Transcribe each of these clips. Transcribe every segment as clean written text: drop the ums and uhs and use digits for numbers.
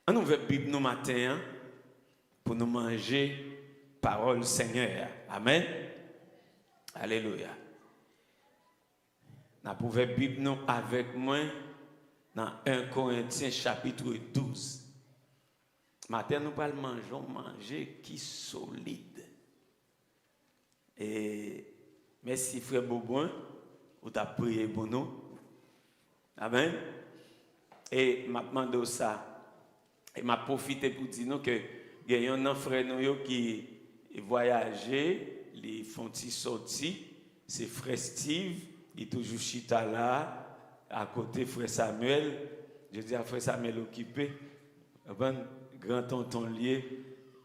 On ouvre la Bible nous matin hein, pour nous manger parole Seigneur. Amen. Alléluia. Nous pouvons la Bible nous avec moi dans 1 Corinthiens chapitre 12. Matin nous allons manger qui solide. Et merci frère Bobouin, vous avez prié pour nous. Amen. Et m'a demandé ça. Et m'a profité pour dire nous que il y a un frère nous qui voyageait, les font sorti, c'est frère Steve, il est toujours chita là, à côté frère Samuel. Je dis à frère Samuel occupé, grand tonton lié,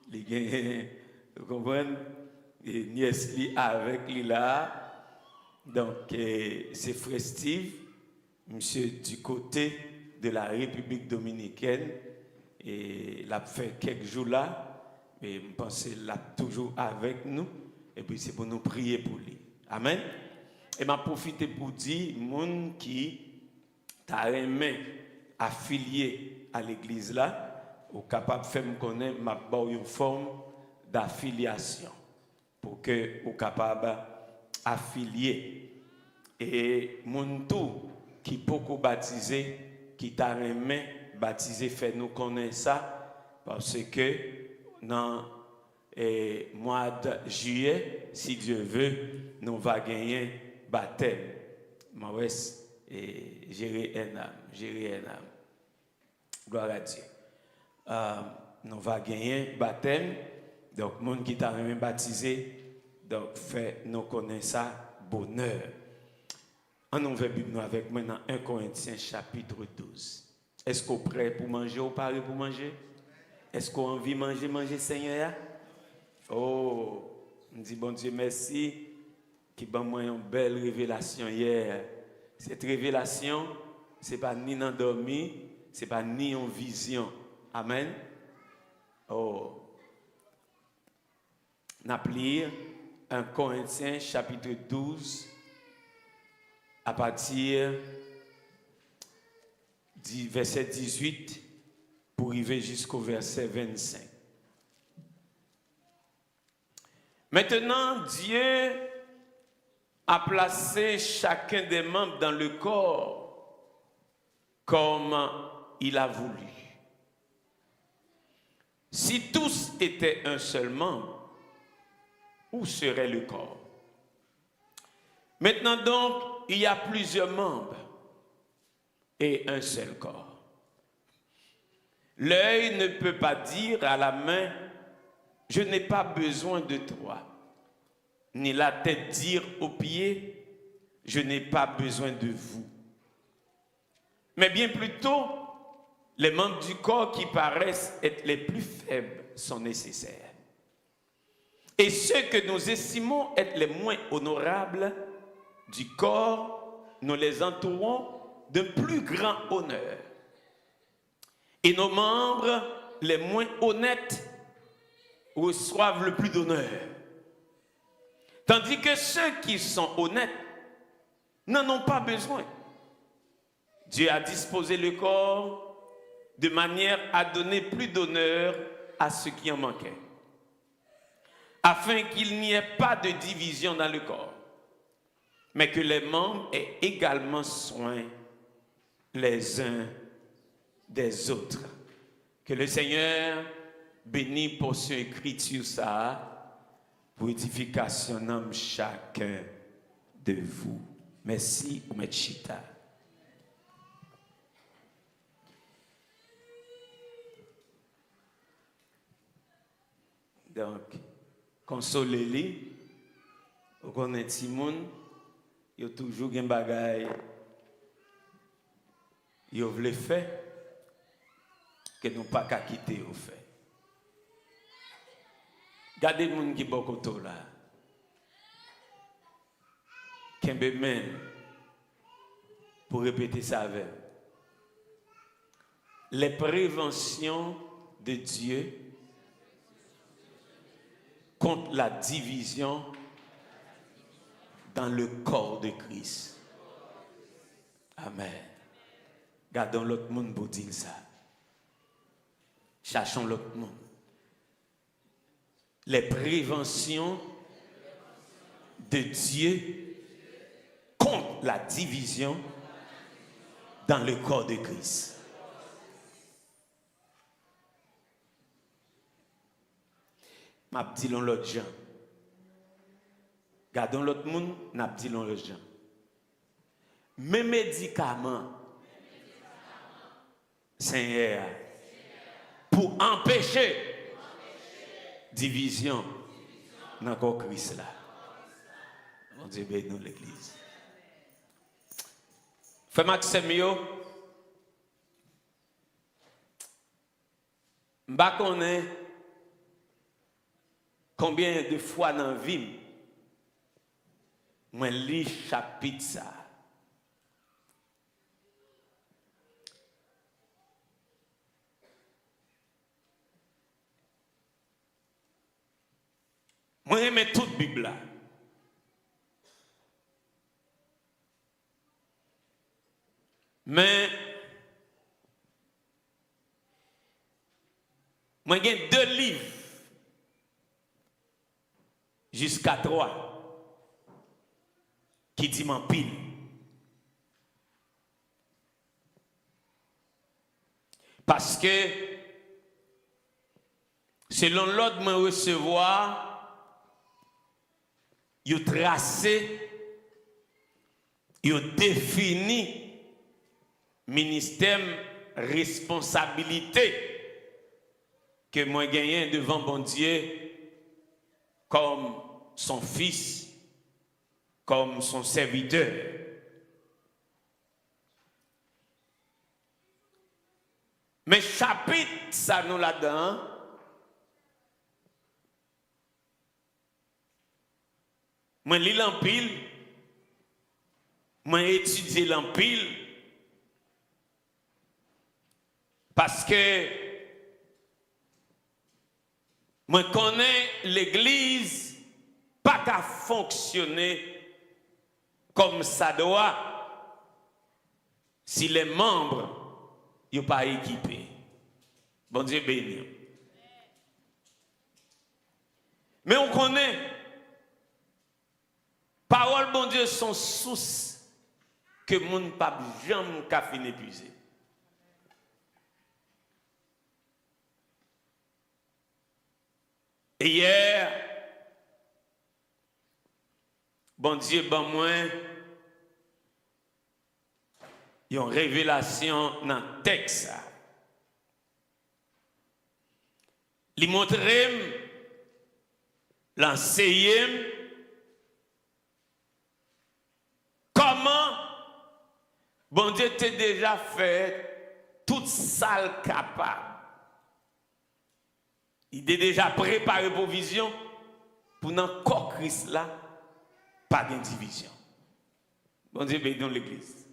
les gains, vous comprenez, et nièce li avec lui là. Donc c'est frère Steve, monsieur du côté de la République dominicaine. Et il a fait quelques jours là, mais je pense qu'il est toujours avec nous. Et puis c'est pour nous prier pour lui. Amen. Et m'a profité pour dire, gens qui t'a aimé affilié à l'église là, ou capable de faire me connaître ma une forme d'affiliation pour que ou capable affilier. Et mon tout qui beaucoup baptisé, qui t'a aimé baptisé, fait nous connaître ça, parce que dans le mois de juillet, si Dieu veut, nous va gagner baptême. Maurice et gérer un âme. Gloire à Dieu. Nous va gagner baptême. Donc, les gens qui t'a aimé baptisé, donc fait nous connaître ça, bonheur. On ouvre la Bible avec moi dans 1 Corinthiens chapitre 12. Est-ce qu'on est prêt pour manger ou paré pour manger? Est-ce qu'on a envie de manger Seigneur? Oh, on dit bon Dieu merci qui m'a donné une belle révélation hier. Cette révélation, ce n'est pas ni dans dormi, ce n'est pas ni en vision. Amen. Oh. On a lire 1 Corinthiens chapitre 12 à partir du verset 18 pour arriver jusqu'au verset 25. Maintenant, Dieu a placé chacun des membres dans le corps comme il a voulu. Si tous étaient un seul membre, où serait le corps? Maintenant donc, il y a plusieurs membres et un seul corps. L'œil ne peut pas dire à la main, je n'ai pas besoin de toi, ni la tête dire aux pieds, je n'ai pas besoin de vous. Mais bien plutôt, les membres du corps qui paraissent être les plus faibles sont nécessaires. Et ceux que nous estimons être les moins honorables du corps, nous les entourons de plus grand honneur. Et nos membres les moins honnêtes reçoivent le plus d'honneur. Tandis que ceux qui sont honnêtes n'en ont pas besoin. Dieu a disposé le corps de manière à donner plus d'honneur à ceux qui en manquaient, afin qu'il n'y ait pas de division dans le corps, mais que les membres aient également soin les uns des autres. Que le Seigneur bénisse pour son écriture ça, pour édification de chacun de vous. Merci, Oumechita. Donc, consolez-les, vous connaissez Simone, il y a toujours un bagage, il veut faire, que nous pas qu'à quitter au fait. Gardez les gens qui sont beaucoup là. Kembe men, pour répéter ça avec. Les préventions de Dieu contre la division dans le corps de Christ. Amen. Gardons l'autre monde pour dire ça. cherchons l'autre monde. Les préventions de Dieu contre la division dans le corps de Christ. M'a dit l'autre gens. Gardons l'autre monde, n'a dit l'autre gens. Mes médicaments, Seigneur, pour empêcher division dans le corps de Christ là. On dit bénis l'église. Frère Maxime, je ne connais combien de fois dans la vie, je lis chapitre ça. Moi, j'aime toute la Bible là. Mais, moi, j'ai 2 livres, jusqu'à 3, qui disent m'en pile. Parce que, selon l'ordre de recevoir, il tracé, il défini ministère responsabilité que moi gagne devant bon Dieu comme son fils, comme son serviteur. Mais chapitre ça nous là-dedans, moi lis l'empile, moi étudier l'empile, parce que moi connais l'église pas qu'à fonctionner comme ça doit si les membres ne sont pas équipés. Bon Dieu béni. Mais on connaît, parole bon Dieu sont sources que mon pape jamais qu'a fini épuisé. Et hier, bon Dieu, ben moi, il y a une révélation dans le texte. Il montre, l'enseigner comment bon Dieu t'a déjà fait toute salle capable. Il est déjà préparé pour vision pour dans corps Christ là pas de division. Bon Dieu bénit l'église.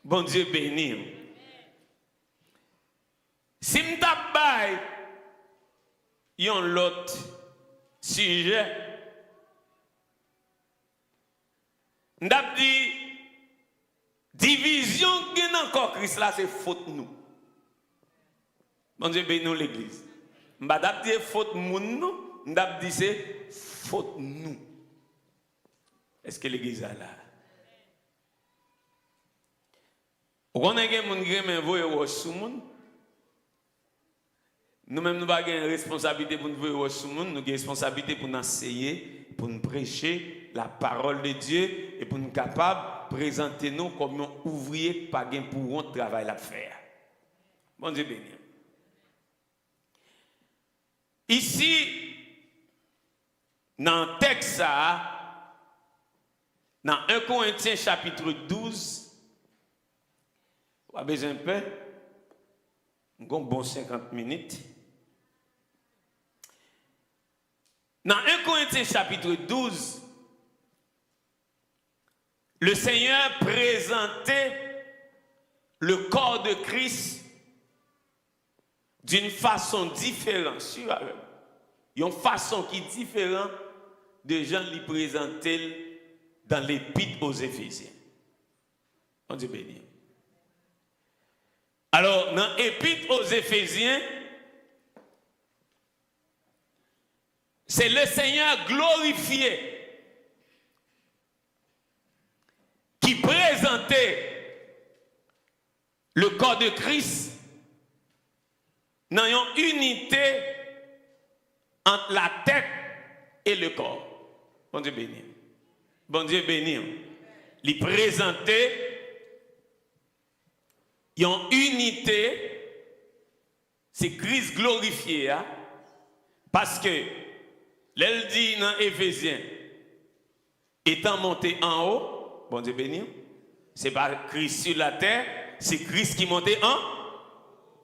Bon Dieu bénit. Si m'tap bay yon l'autre sujet, m'tap dit division qui dans corps Christ là c'est faute nous. Bon Dieu bénit l'église. M'tap dit faute moun nous, m'tap dit c'est faute nous. Est-ce que l'église est là? On a des gens qui ont envoyé sur le monde. Nous-mêmes, nous n'avons pas de responsabilité pour nous envoyer sur le monde. Nous avons une responsabilité pour nous enseigner, pour nous prêcher la parole de Dieu et pour nous capables de présenter nous comme un ouvrier pas gain pour un travail à faire. Bon Dieu béni. Ici, dans le texte, dans 1 Corinthiens chapitre 12, on a besoin un peu, on a bon 50 minutes. Dans 1 Corinthiens chapitre 12, le Seigneur présentait le corps de Christ d'une façon différente. Il y a une façon qui est différente de gens qui présenter dans l'épître aux Éphésiens. On dit béni. Alors, dans l'épître aux Éphésiens, c'est le Seigneur glorifié qui présentait le corps de Christ dans une unité entre la tête et le corps. Bon Dieu béni. Bon Dieu béni. Il présentait une unité, c'est Christ glorifié, hein? Parce que, l'elle dit dans Éphésiens, étant monté en haut, bon Dieu béni, c'est pas Christ sur la terre, c'est Christ qui montait en haut.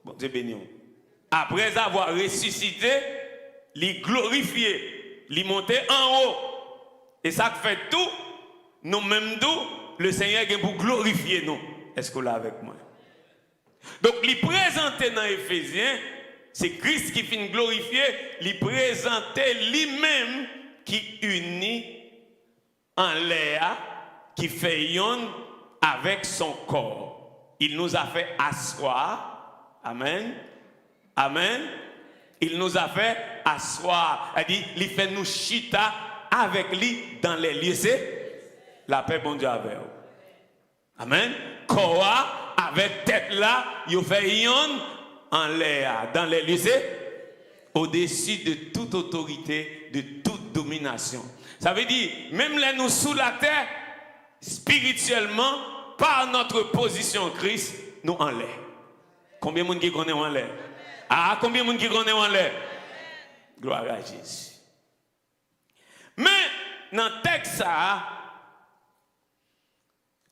Bon Dieu béni. Après avoir ressuscité, il glorifié, il montait en haut. Et ça fait tout, nous-mêmes tout, le Seigneur est pour glorifier nous. Est-ce que vous l'avez avec moi? Donc, il présentait dans Éphésiens, c'est Christ qui finit glorifié, il présentait lui-même qui unit en l'air, qui fait yon avec son corps. Il nous a fait asseoir. Amen. Amen. Il nous a fait asseoir. Il fait nous chita avec lui dans les lieux. C'est la paix, bon Dieu, avec vous. Amen. Corps avec tête là, il fait yon en l'air, dans les lieux, au-dessus de toute autorité, de toute domination. Ça veut dire, même là nous sous la terre, spirituellement, par notre position en Christ, nous en l'air. Combien de monde qui connaît en l'air? Ah, combien de monde qui connaît en l'air? Gloire à Jésus. Mais, dans le texte,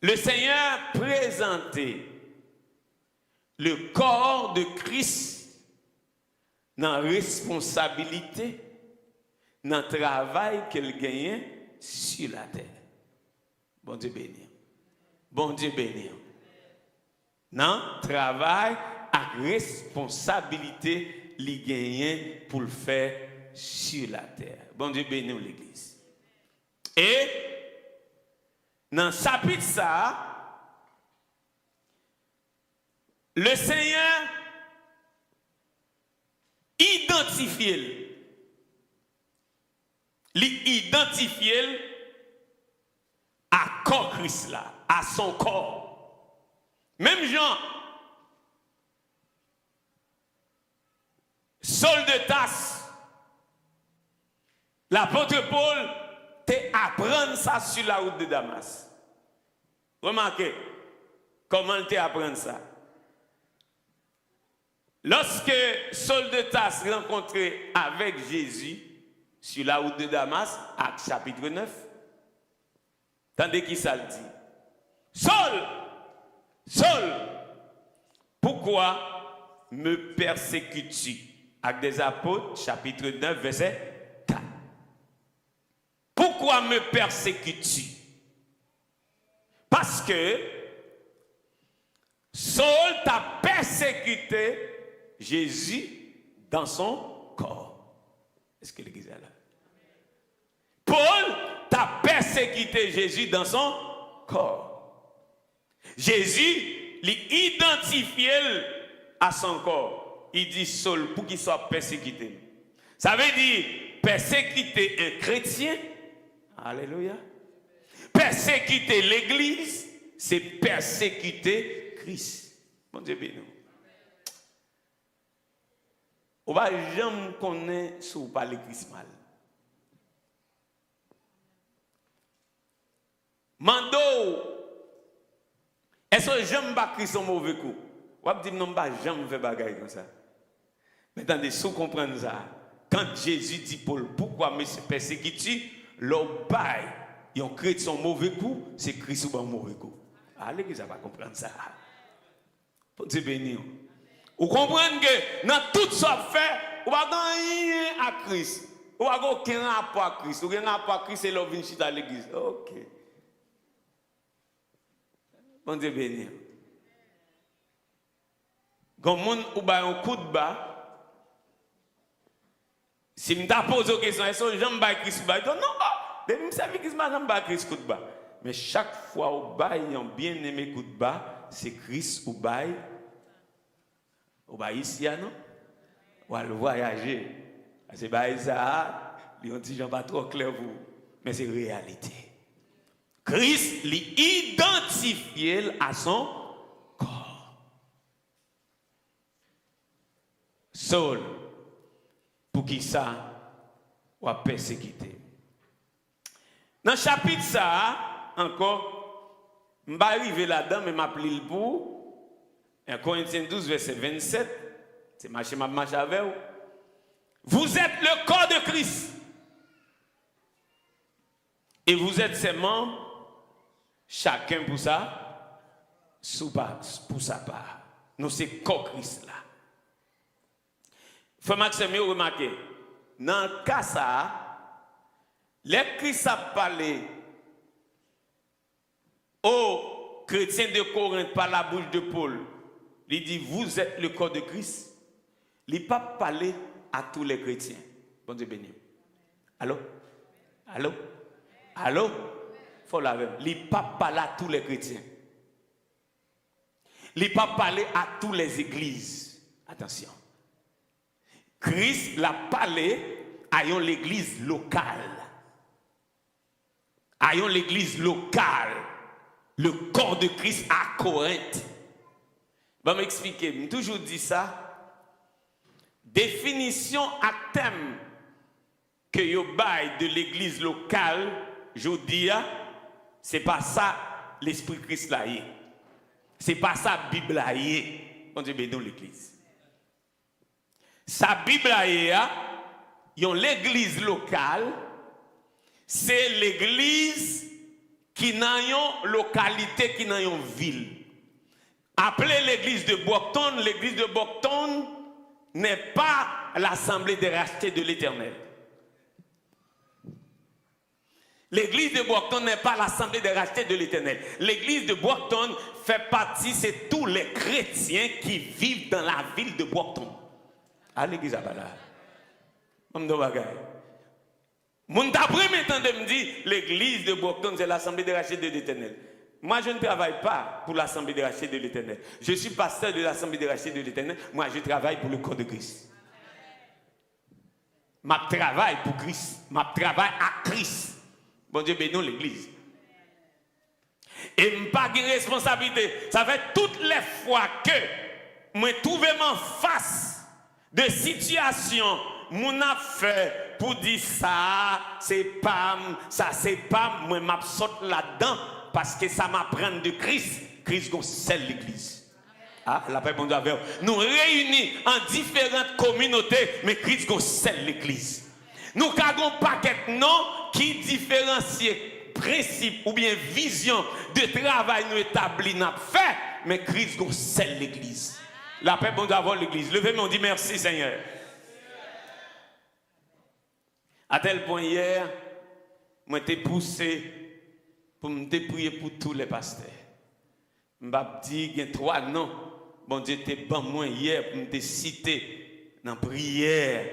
le Seigneur présentait le corps de Christ dans la responsabilité, dans le travail qu'il gagne sur la terre. Bon Dieu béni. Bon Dieu béni. Dans le travail à responsabilité qu'il gagne pour le faire sur la terre. Bon Dieu béni l'église. Et dans ce chapitre ça, le Seigneur identifie à corps Christ là, à son corps. Même Jean, Saul de Tarse, l'apôtre Paul, te apprendre ça sur la route de Damas. Remarquez comment te apprendre ça. Lorsque Saul de Tarse rencontrait avec Jésus sur la route de Damas, Actes chapitre 9, tandis qu'il ça le dit. Saul, Saul, pourquoi me persécutes-tu? Actes des apôtres, chapitre 9, verset 4. Pourquoi me persécutes-tu? Parce que Saul t'a persécuté Jésus dans son corps. Est-ce que l'église est là? Paul t'a persécuté Jésus dans son corps. Jésus l'identifié à son corps. Il dit Saul pour qu'il soit persécuté. Ça veut dire persécuter un chrétien. Alléluia. Persécuter l'église, c'est persécuter Christ. Bon Dieu béni. On va jamais connaître si vous parlez Christ mal. Mando, est-ce que j'aime pas Christ en mauvais coup? Ou vous dites non, pas jamais faire bagaille comme ça. Mais attendez, si vous comprenez ça, quand Jésus dit Paul, pourquoi me persécutes-tu? L'homme bail, ils ont créé son mauvais coup, c'est Christ ou un mauvais coup. Allez, vous n'avez pas comprendre ça. Pour Dieu béni. Vous comprenez que dans tout ça fait, vous n'avez rien à Christ. Vous n'avez aucun rapport à Christ. Vous n'avez rien rapport à Christ et l'homme vient à l'église. Ok. Bon Dieu béni. Quand moun ou ba un coup de bas, si me t'a posé une question, est-ce que j'aime ba Christ ou ba? Non, depuis me servir Christ, j'aime ba Christ coup de bas. Mais chaque fois ou ba un bien aimé coup de bas, c'est Christ ou ba ici non? Ou aller voyager. C'est ba ça il dit Jean pas trop clair pour vous, mais c'est réalité. Christ l'identifie à son corps. Saul, pour qui ça ou a persécuté. Dans le chapitre ça, encore, je vais arriver là-dedans, mais je m'appelle le pour. 1 Corinthiens 12, verset 27. C'est marché avec vous. Vous êtes le corps de Christ. Et vous êtes ses membres, chacun pour ça, pour sa part. Nous, c'est corps Christ là. Frère Maxime, vous remarquez, dans le cas ça, les Christ a parlé aux chrétiens de Corinthe par la bouche de Paul. Il dit, vous êtes le corps de Christ. Il n'a pas parlé à tous les chrétiens. Bon Dieu béni. Allô? Allô? Allô? Faut la même. Il n'a pas parlé à tous les chrétiens. Il n'a pas parlé à toutes les églises. Attention. Christ l'a parlé à l'église locale. À l'église locale. Le corps de Christ à Corinthe. Je vais m'expliquer. Je toujours dit ça. Définition à thème que yo bail de l'église locale, je dis, c'est pas ça l'esprit Christ là. C'est pas ça la Bible là. On dit dans l'église. Sa Bible là, l'église locale, c'est l'église qui n'a une localité, qui n'a une ville. Appelez l'église de Brockton, l'église de Brockton n'est pas l'assemblée des rachetés de l'Éternel. L'église de Brockton n'est pas l'assemblée des rachetés de l'Éternel. L'église de Brockton fait partie, c'est tous les chrétiens qui vivent dans la ville de Brockton. À l'église à Bala. Mon d'après maintenant de me dire, l'église de Brockton, c'est l'assemblée des rachetés de l'Éternel. Moi, je ne travaille pas pour l'assemblée des rachetés de l'Éternel. Je suis pasteur de l'assemblée des rachetés de l'Éternel. Moi, je travaille pour le corps de Christ. Je travaille pour Christ. Je travaille à Christ. Bon Dieu bénisse l'église. Et je n'ai pas de responsabilité. Ça fait toutes les fois que je trouve en face de situations mon affaire pour dire ça, c'est pas moi, je saute là-dedans. Parce que ça m'apprend de Christ. Christ c'est l'église. Ah, la paix, bon Dieu, nous réunis en différentes communautés, mais Christ c'est l'église. Nous avons un paquet de noms qui différencient principe ou bien vision de travail nous établi, nous fait, mais Christ c'est l'église. La paix, bon Dieu, l'église. Levez-moi, on dit merci Seigneur. À tel point hier, moi j'étais poussé pour me prier pour tous les pasteurs. Je me dis qu'il y a 3 noms. Bon Dieu t'es bon moi hier pour me citer dans la prière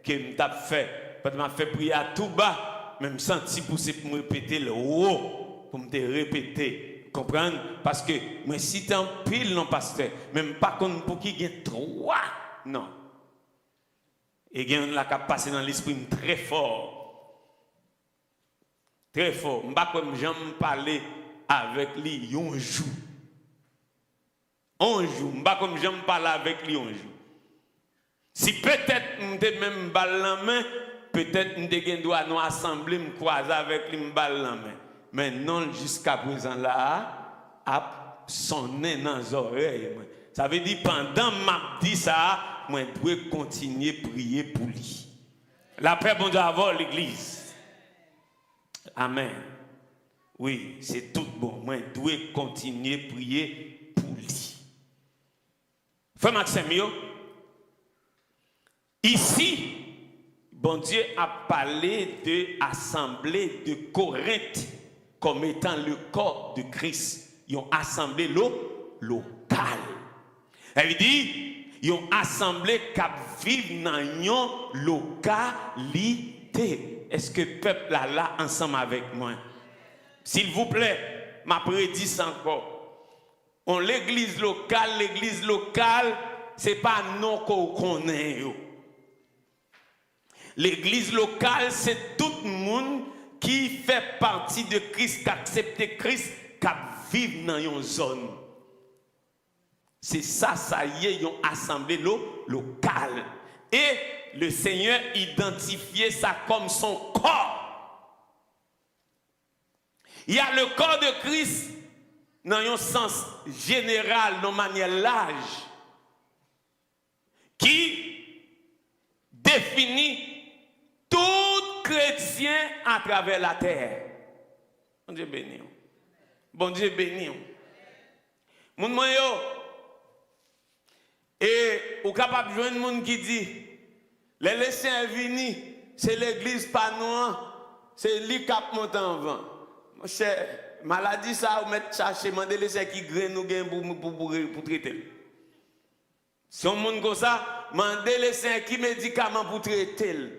que je t'ai fait. Parce que je m'ai fait prier à tout bas, mais je me senti poussé pour me répéter le haut, pour me répéter. Comprendre? Parce que moi cite en pile non pasteur, même pas comme pour qui il y a 3. Non. Et il y a la qui passe dans l'esprit très fort. Très fort. Je ne sais pas comme j'aime parler avec lui un jour. Un jour. Je ne sais pas comme j'aime parler avec lui un jour. Si peut-être je suis même balle la main, peut-être je dois nous assembler, me croiser avec lui, me balle la main. Mais non, jusqu'à présent là, a sonné dans les oreilles. Ça veut dire pendant que je dis ça, moi je dois continuer à prier pour lui. La paix, bon Dieu, avoir l'église. Amen. Oui, c'est tout bon. Moi, je dois continuer à prier pour lui. Frère Maxime, ici, bon Dieu a parlé de l'assemblée de Corinthe comme étant le corps de Christ. Ils ont assemblé locale. Elle dit, ils ont assemblé qui vivent dans une localité. Est-ce que le peuple est là ensemble avec moi? S'il vous plaît, ma prédit encore. L'église locale, ce n'est pas non qu'on connaît. L'église locale, c'est tout le monde qui fait partie de Christ, qui accepte Christ, qui vit dans une zone. C'est ça, ça y est, une assemblée locale. Et le Seigneur identifiait ça comme son corps. Il y a le corps de Christ dans un sens général, de manière large, qui définit tout chrétien à travers la terre. Bon Dieu béni. Bon Dieu béni. Mon moyo. Et ou capable de joindre un monde qui dit les laissés venus, c'est l'église pas noire, c'est lui qui monte en vent. Mon cher, maladie ça ou mettre chercher demander les qui graine nous gain pour traiter. Si on monde comme ça, demander les saints qui médicaments pour traiter.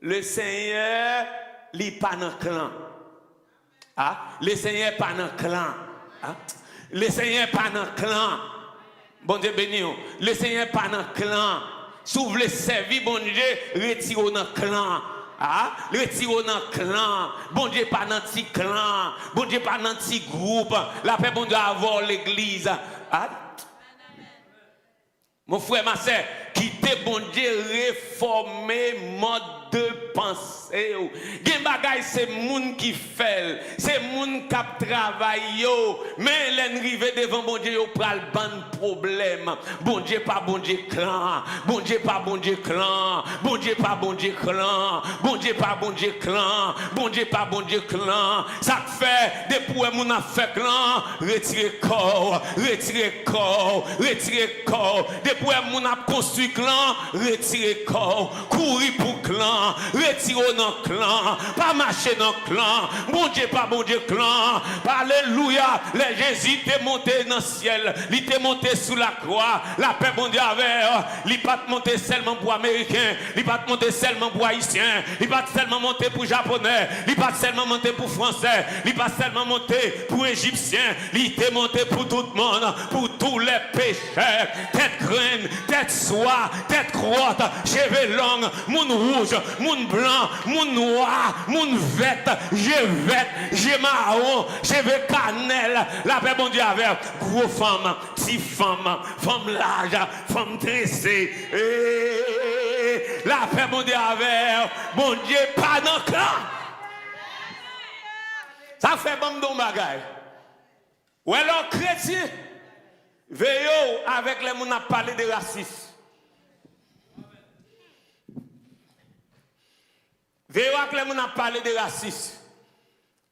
Le Seigneur li pas dans clan. Ah, le Seigneur pas dans clan. Ah, le Seigneur pas dans clan. Bon Dieu béni. Le Seigneur pas dans clan. Si vous voulez servir bon Dieu, retirez dans clan. Ah, retirez dans clan. Bon Dieu pas dans petit clan. Bon Dieu pas dans petit groupe. La paix bon Dieu avoir l'église. Ah. Mon frère, ma soeur, quittez bon Dieu, réformer mode de pensée. Gen bagay c'est moun qui fait, c'est moun qui travaille mais l'enrivé devant bon Dieu yo pral ban problème. Bon Dieu pas bon Dieu clan, bon Dieu pas bon Dieu clan, bon Dieu pas bon Dieu clan, bon Dieu pas bon Dieu clan, bon Dieu pas bon Dieu clan. Ça fait depuis moun a fait clan, retirer corps, retirer corps, retirer corps. Depuis moun a construit clan, retirer corps, courir pour clan. Retirez dans le clan, pas marcher dans le clan, bon Dieu, pas bon Dieu, clan. Alléluia, les Jésus t'est monté dans le ciel, il t'est monté sous la croix, la paix bon Dieu avec, il pas monté seulement pour Américains, il pas monté seulement pour Haïtiens, il pas seulement monté pour Japonais, il pas seulement monté pour Français, il pas seulement monté pour Égyptiens, il t'est monté pour tout le monde, pour tous les pécheurs, tête graine, tête soie, tête crotte, cheveux longs, moun rouge, moun blanc, moun noir, moun vête, j'ai marron, cheveux cannelle, la paix bon Dieu avec, gros femme, petite femme, femme large, femme tressée, la paix bon Dieu avec, bon Dieu pas dans le clan. Ça fait bon don bagay. Ou alors chrétien, veillez avec les moun à parler de racisme. Veillez avec les moun à parler de racisme.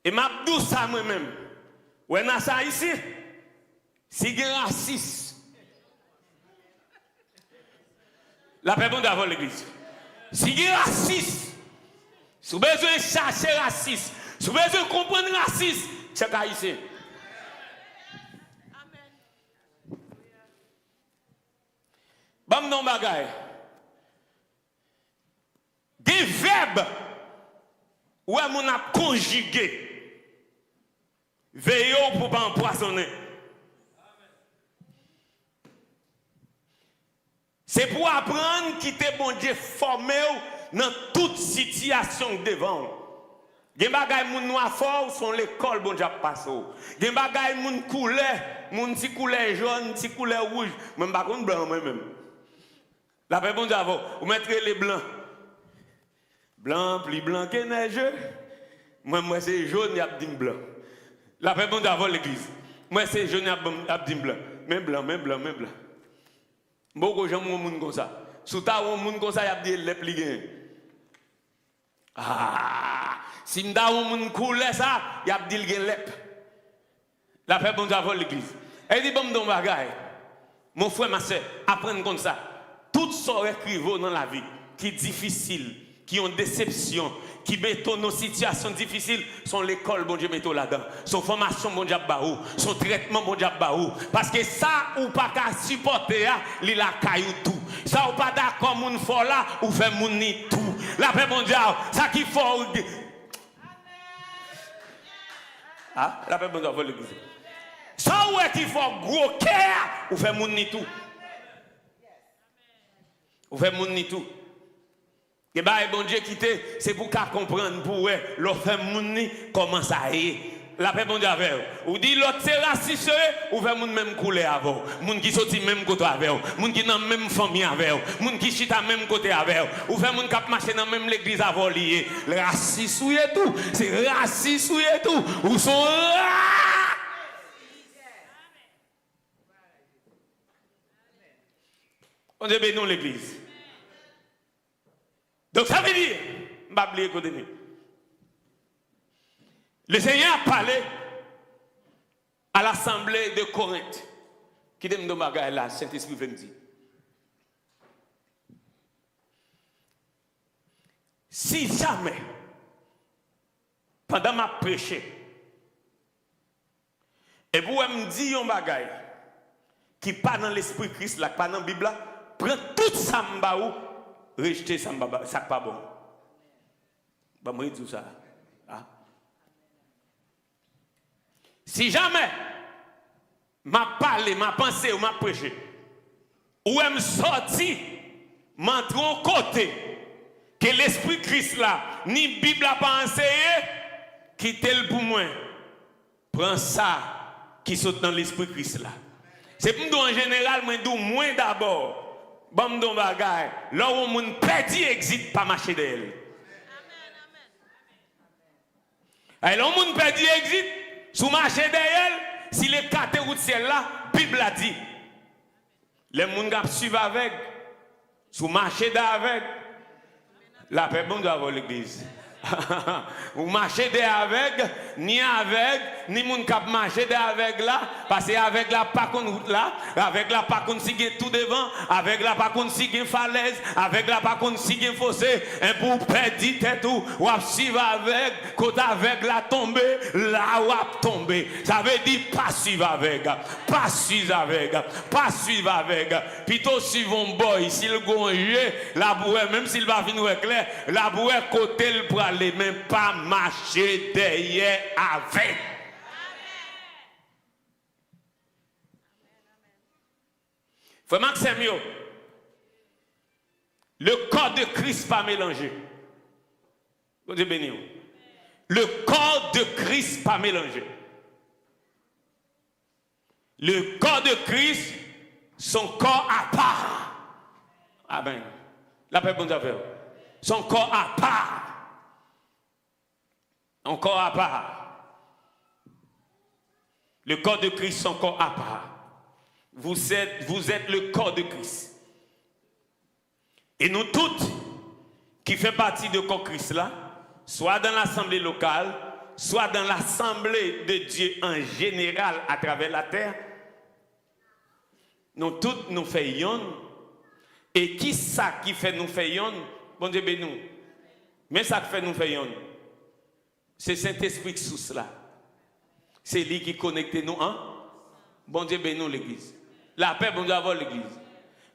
Et m'a dit ça moi-même. Ou est ça ici? Si il y a raciste, la paix bon d'avant l'église. Si il y a raciste, si vous avez besoin de chercher raciste, si vous avez besoin de comprendre raciste, c'est ici. Bam non bagay. Des verbes où on a conjugué. Veillons pour ne pas empoisonner. C'est pour apprendre qui te bon Dieu formé dans toute situation devant. Gen bagay moun noir fort sont l'école bon Dieu passe. Gen bagay moun couleur, moun ti couleur jaune, ti couleur rouge, même pas contre blanc même. La paix bon Dieu vous mettrez les blancs. Blanc, plus blanc que neige. Moi c'est jaune, y a dit blanc. La paix bon Dieu avant l'église. Moi c'est jaune, y a dit blanc. Même blanc, même blanc, même blanc. Beaucoup de gens ont moun comme ça. Sous ta ou moun comme ça, y a dit les pli. Ah, si m'da ou moun couleur ça, y a dit le lep. La paix bon Dieu avant l'église. Et dit bon don bagay. Mon frère, ma soeur, apprendre comme ça. Toutes sortes écrivains dans la vie qui sont difficiles, qui ont déception, qui mettent nos situations difficiles, sont l'école, bon Dieu, mettons là-dedans. Son formation, bon Dieu, baou. Son traitement, bon Dieu, baou. Parce que ça, ou pas qu'à supporter, il a caillou tout. Ça, ou pas d'accord, moun fort là, ou fait moun ni tout. La paix, bon Dieu, ça qui faut. Ah, la paix, bon Dieu, faut l'église. Ça, ou est qu'il faut gros cœur, ou fait moun ni tout. Ou fait moun ni tout. Et bien, bon Dieu quitté, c'est pour qu'à comprendre, pour l'autre monde comment ça est. La paix bon Dieu avec vous. Ou dit l'autre c'est raciste, ou fait moun même couleur avec vous. Moun qui sorti même côté avec vous. Moun qui dans même famille avec vous. Moun qui chita même côté avec vous. Ou fait moun qui marche dans même l'église avec lié. Raciste ou et tout. C'est raciste ou et tout. Ou sont là. On dit bénir l'église. Donc ça veut dire, je ne vais pas oublier côté nous. Le Seigneur a parlé à l'assemblée de Corinthe. Qui dit que bagaille là, Saint-Esprit vient dire. Si jamais, pendant ma prêché, et vous me dites un bagaille qui pas dans l'esprit Christ là, pas dans la Bible là, prends tout ça m'baou, rejeter ça m'ba, ça pas bon. Bah moi dis ça. Ah. Si jamais m'a parlé, m'a pensé ou m'a prêché, ou me sorti, m'entre au côté que l'esprit Christ là, ni Bible a pas enseigné, quittez-le pour moi. Prends ça qui saute dans l'esprit Christ là. C'est pour nous en général, moi d'abord, bon don bagay, là où mon petit exit pas marcher d'elle. Alors mon petit exit, sous marcher d'elle, si les quatre routes ciel là, Bible a dit. Les gens qui suivent avec, sous marcher d'avec, la paix bon doit avoir l'église. Vous marchez avec, ni moun kap marcher avec là, parce que avec la pas qu'on route là, avec la pas qu'on si tout devant, avec la pas qu'on si falaise, avec la pas qu'on si fossé, et pour perdre tête ou suivre avec, côté avec la tomber, là ou tomber. Ça veut dire pas suivre avec, pas suivre avec, pas suivre avec. Plutôt suivre un boy, s'il gonje, la bouée, même s'il va venir clair, la bouée côté le bras. Les même pas marcher derrière avec. Frère Maxime, le corps de Christ pas mélangé. Bon Dieu béni. Le corps de Christ pas mélangé. Le corps de Christ, son corps à part. Ah ben, la paix bon Dieu. Son corps à part. Encore à part. Le corps de Christ, son corps à part. Vous êtes le corps de Christ. Et nous toutes, qui faisons partie de corps Christ là, soit dans l'assemblée locale, soit dans l'assemblée de Dieu en général à travers la terre, nous toutes nous faisons. Et qui ça qui fait nous faisons? Bon Dieu bénis. Mais ça qui fait nous faisons. C'est Saint-Esprit qui sous là. C'est lui qui connecte nous. Hein? Bon Dieu bénis l'église. La paix, bon Dieu avoir l'église.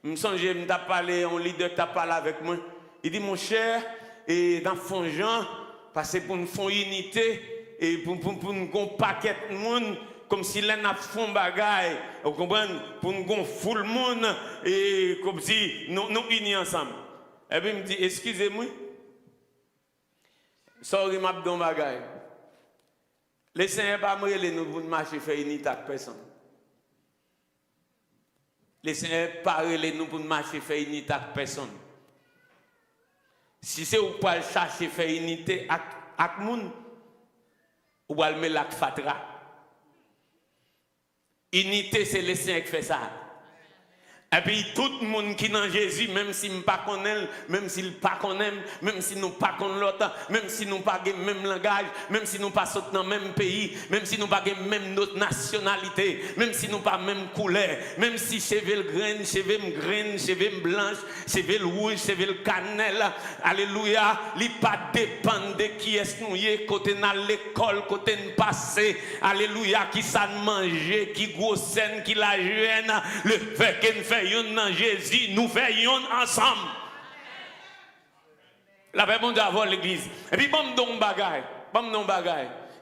Je me sens, je me parlé, un leader qui a parlé avec moi. Il dit, mon cher, et dans fond Jean, parce que pour nous faire unité, et pour nous faire un paquet de monde, comme si l'un a fait un bagage, vous comprenez? Pour nous faire full monde, et comme si nous unis ensemble. Et puis il me dit, excusez-moi. Sorry, m'a don bagay. Les Seigneur pas me nous pour marcher faire unité avec personne. Les Seigneur pas nous pour marcher faire unité avec personne. Si c'est ou pas chercher faire unité avec moun, ou va le mettre fatra. Unité c'est les Seigneur qui fait ça. Et puis tout le monde qui est dans Jésus, même s'il ne pas connaît, même s'il ne pas connaît, même si nous ne pas connaît l'autre, même si nous pas le même langage, même si nous pas sommes dans le même pays, même si nous pas la même nationalité, même si nous pas la même couleur, même si cheveux grain, cheveux blanche, cheveux rouge, cheveux cannelle, alléluia, il pas dépend de qui est nous y côté dans l'école, côté nous passé, alléluia, qui ça manger, qui gros scène, qui la jeune, le fait que nous faisons dans Jésus, nous veillons ensemble. La paix bon Dieu avant l'église. Et puis bon don bagay.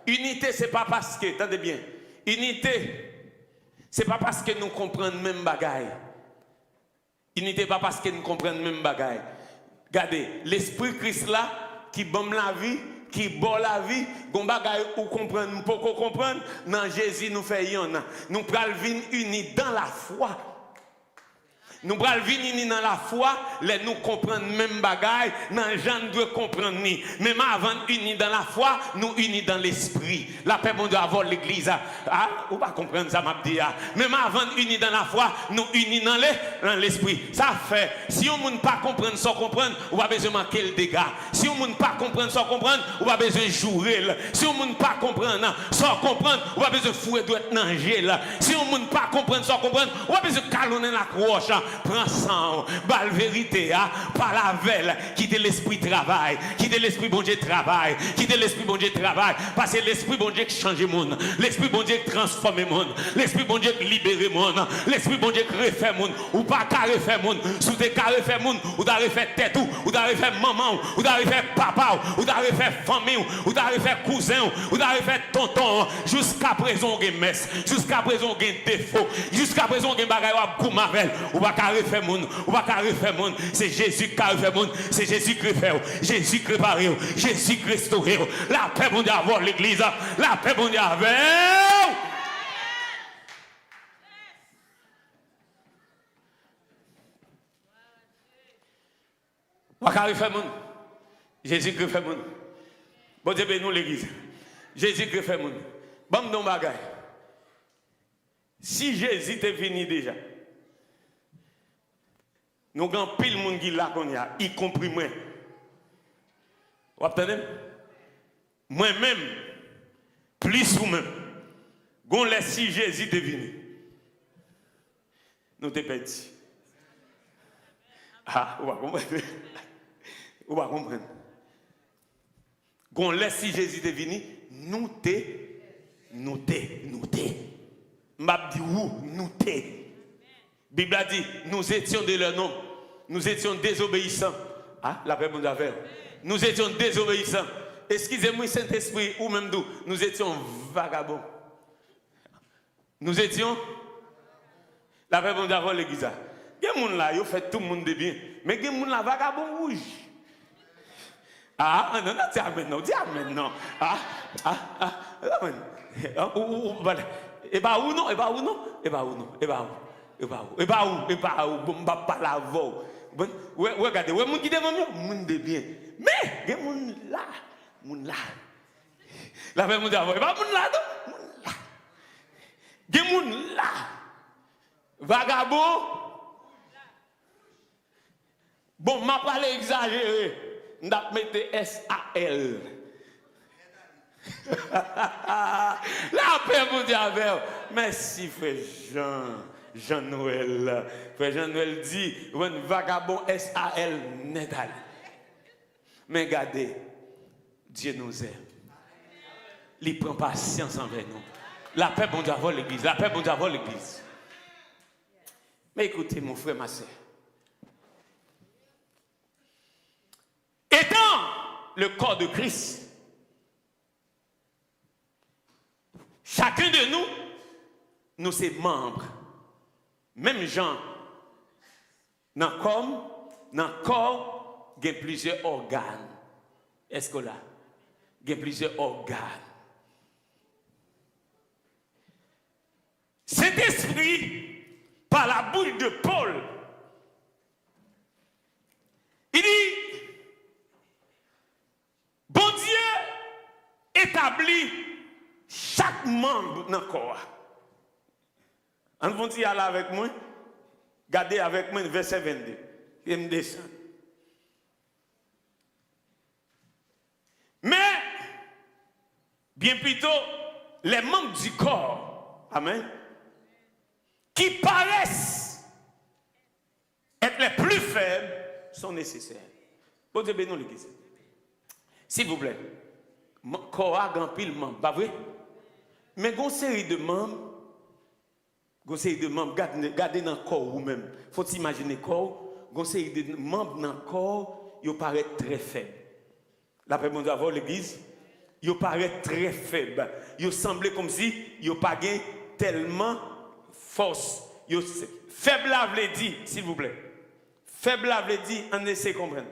Unité c'est pas parce que, attendez bien. Unité c'est pas parce que nous comprenons même bagay. Unité pas parce que nous comprenons même bagay. Regardez, l'esprit Christ là, qui bombe la vie, qui boit la vie, gon bagay ou comprendre, pour comprendre, dans Jésus nous fait yon. Nous pral vin unis dans la foi. Nous pral vin unis dans la foi, les nous comprendre même bagay, dans Jean doit comprendre ni. Même avant unis dans la foi, nous unis dans l'esprit. La paix bon Dieu avoir l'église. Ah, ou pas comprendre ça m'a dit. Même avant unis dans la foi, nous unis dans l'esprit. Ça fait si on ne pas comprendre sans comprendre, on va besoin manquer le dégât. Si on ne pas comprendre sans comprendre, on va besoin jouer. Si on ne pas comprendre sans comprendre, on va besoin fouer doit nager là. Si on ne pas comprendre sans comprendre, on va besoin calonner la croche. Prends sang, balle vérité, par la velle, quittez l'esprit travail, quittez l'esprit bon Dieu travail, quittez l'esprit bon Dieu travail, parce que l'esprit bon Dieu qui change le monde, l'esprit bon Dieu qui transforme le monde, l'esprit bon Dieu qui libère le monde, l'esprit bon Dieu qui refait le monde, ou pas carré fait le monde, sous tes carré fait le monde, ou d'arriver fait tête, ou d'arriver fait maman, ou d'arriver fait papa, ou d'arriver fait famille, ou d'arriver fait cousin, ou d'arriver fait tonton, jusqu'à présent on a messe, jusqu'à présent on a défaut, jusqu'à présent on a bagaille ou mavel, ou pas refaire monde, ou pas refaire monde, c'est Jésus qui a refait monde, c'est Jésus qui refait, Jésus qui prépare, Jésus qui restaure. La paix bon Dieu avoir l'église, la paix bon Dieu avec. Ou pas refaire monde, Jésus qui refait monde. Bon Dieu bénis nous l'église. Jésus qui refait monde. Bon non bagaille. Si Jésus était venu déjà, nous avons pile de monde qui là qu'on y a, y compris moi. Vous entendez? Moi-même, plus ou même, qu'on laisse si Jésus est venu. Nous t'es perdu. Ah, vous va comprendre. Vous va comprendre. Qu'on laisse si Jésus est venu, nous t'es. M'a dit où nous t'es. Bible a dit, nous étions de leur nom. Nous étions désobéissants. Ah, la paix bon affaire. Nous étions désobéissants. Excusez-moi, Saint-Esprit, ou même d'où. Nous étions vagabonds. Nous étions. La paix bon affaire, l'église. Il y a des gens là, ils fait tout le monde de bien. Mais il y a des gens là, vagabonds rouges. Ah, non, dis amen, non, dis amen, non. Amen. Et bah où non, regardez, ouais, moun qui devant moi, moun de bien. Mais, il y a moun là. La même moun d'avant, et pas moun là, non? Il y a moun là. Vagabond. Bon, m'a parlé exagéré. N'a mettre S-A-L. La paix vous dit avec. Merci frère Jean-Noël. Frère Jean-Noël dit, un vagabond S-A-L Nétal. Mais regardez, Dieu nous aime. Il prend patience envers nous. La paix bon Dieu avoir l'église. La paix bon Dieu avoir l'église. Mais écoutez mon frère, ma soeur. Étant le corps de Christ, chacun de nous, nous sommes membres. Même gens, dans le corps, il y a plusieurs organes. Est-ce que là? Il y a plusieurs organes. Cet esprit, par la bouche de Paul, il dit, bon Dieu établit chaque membre dans le corps. On va dire là avec moi, gardez avec moi verset 22. Il me descend. Mais, bien plutôt, les membres du corps, amen, qui paraissent être les plus faibles, sont nécessaires. Bon Dieu bénisse l'église. S'il vous plaît, le corps a grand pile membre, pas vrai? Mais il y a une série de membres, gardez dans le corps vous-même. Il faut s'imaginer le corps, il y a une série de membres dans le corps, ils paraissent très faibles. La paix de avoir l'église, ils paraissent très faibles. Ils semblent comme si ils n'ont pas tellement force. Faible veut dire, s'il vous plaît. Faible veut dire, on essaie de comprendre.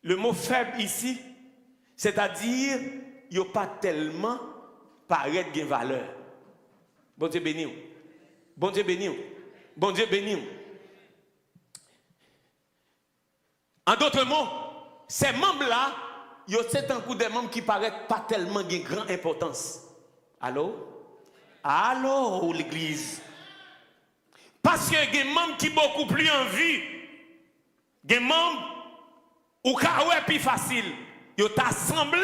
Le mot faible ici, c'est-à-dire, il n'y a pas tellement paraître de valeur. Bon Dieu béni. Bon Dieu béni. Bon Dieu béni. En d'autres mots, ces membres-là, c'est un coup de membres qui paraissent pas tellement de grande importance. Allô? Allô, l'église? Parce que il y a des membres qui sont beaucoup plus en vie. Il y a des membres où c'est plus facile. Ils ont assemblé.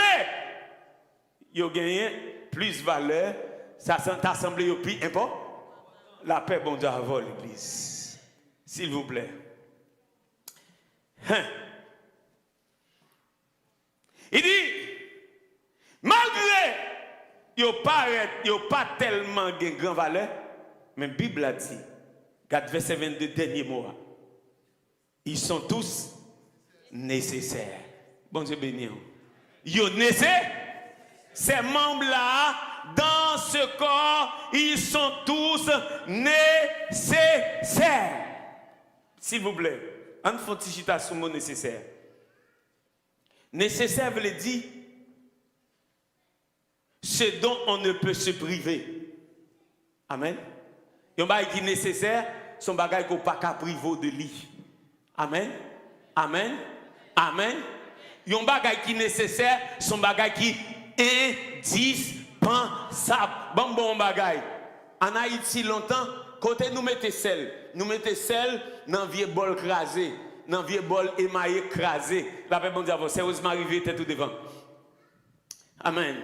Ils ont gagné plus de valeur. Ça s'est assemblé plus important. La paix, bon Dieu, avant l'église. S'il vous plaît. Il dit, malgré ils n'ont pas tellement de grande valeur, mais la Bible a dit, regarde verset 22, dernier mot, ils sont tous nécessaires. Bon Dieu béni. Ils sont nécessaires. Ces membres-là, dans ce corps, ils sont tous nécessaires. S'il vous plaît, on fait une chita sur le mot nécessaire. Nécessaire veut dire ce dont on ne peut se priver. Amen. Il y a un bagage qui est nécessaire, son bagage qu'on ne peut pas priver de lui. Amen. Amen. Amen. Il y a un bagage qui est nécessaire, son bagage qui est indispensable. Bon bagage. En Haïti longtemps, côté nous mettons sel dans vieux bol crasé, dans vieux bol émaillé crasé. La paix bon Dieu, sérieusement arrivé tout devant. Amen.